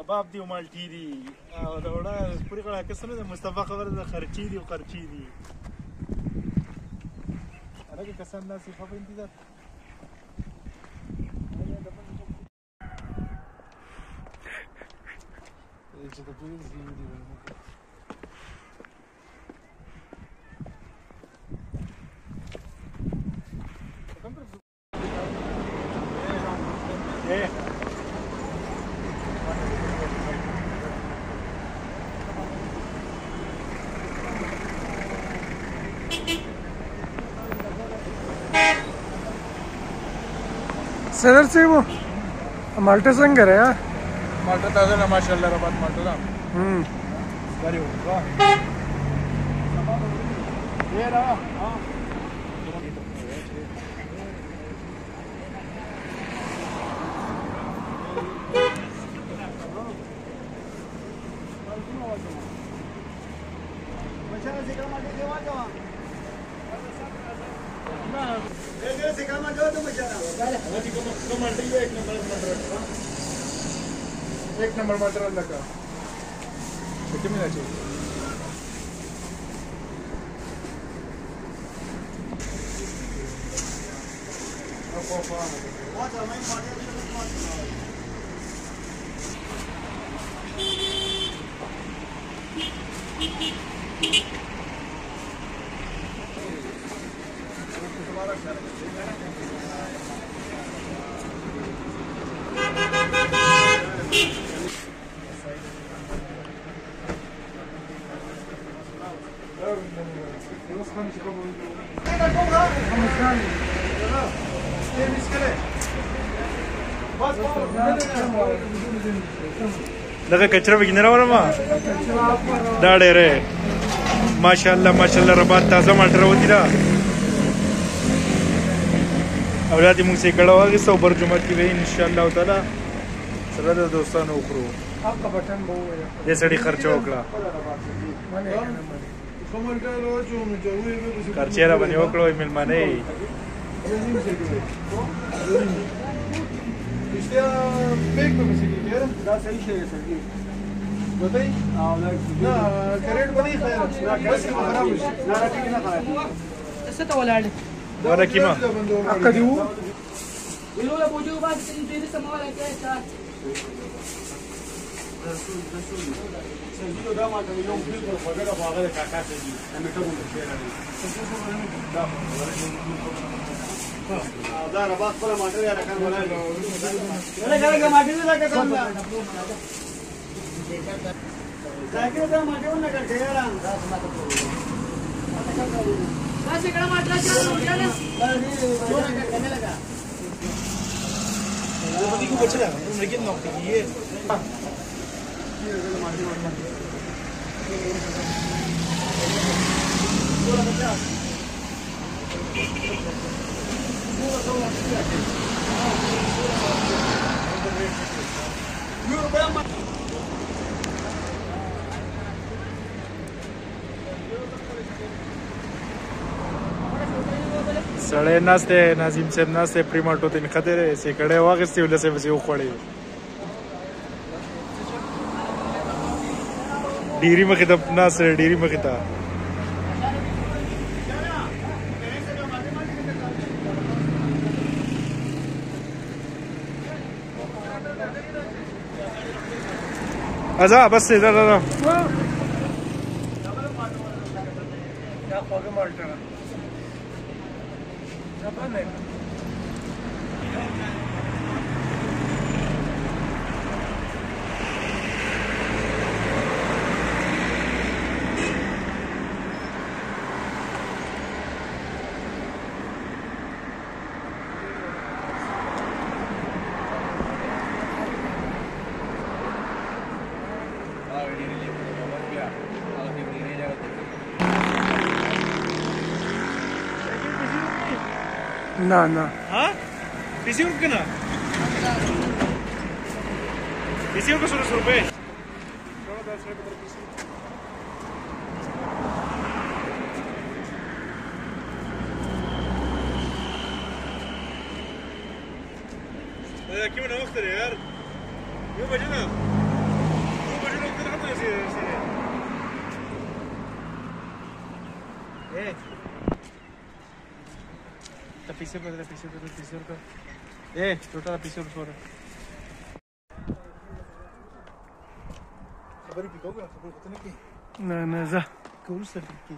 کباب دی او مالټي دي او دا وړه پوری کړه کسنه د مصطفی خبره د خرچي دي او خرچي دي هغه کسان ناس په انتظار چې د پوری دي सदर से वो माल्टा संगर है यार माल्टा ताजा ना माशाल्लाह रबात माल्टा ना गाड़ी होगा ये रहा हां मचाना सिकल माटे देवा जावा सिकल माटे दो तो मचाना एक नंबर मटर लगा कितने मिला चाहिए دغه کچره وګینه راوړم دا ډېره ماشاءالله ربات تازه مالټه راوتی دا اولاد موږ سې کړه واغې سو بر جمعه کې وي ان شاء الله تعالی سره د دوستانو وکړو دې سړي خرچ وکړه خرچه را باندې وکړو ملمانه اشتیا پیک په مسې کې دا صحیح شی دی سرګي بتای او نه کریټ باندې خیر بس خراب شي نه راټیک نه خراب څه ته ولاړ ولا کیما اقدیو ویلو له بوجو باندې دې سمواله کې تا سرګي دا ما ته یو فلټر وګړه هغه کاکا ته دي انا ته مونږ شي راځي دا رباط خپل ماټر یا راکان ولای نه ګرګه ماټر نه راکان ځکه دا ماټر نه کړی یار دا څه کړه ماټر چالو چاله کنه لگا वो बदी को बचला उन्होंने कितना नौकरी की है ये माटी سړی ناسته ناظم صاحب ناسته پریماټو ته خطرې سیکړې واغستې ولسه وسې وخوړې ډيري مخې ته ناسه ډيري مخې ته ازا بس دا دا دا خوګه مالټه ना ना हाँ किसी को ना किसी को 100 रुपए क्यों ना वक्त यार क्यों बजे ना Pise per total pise por خبري بيكوغا خبري قلت لك ايه نه نه زه كورس تركي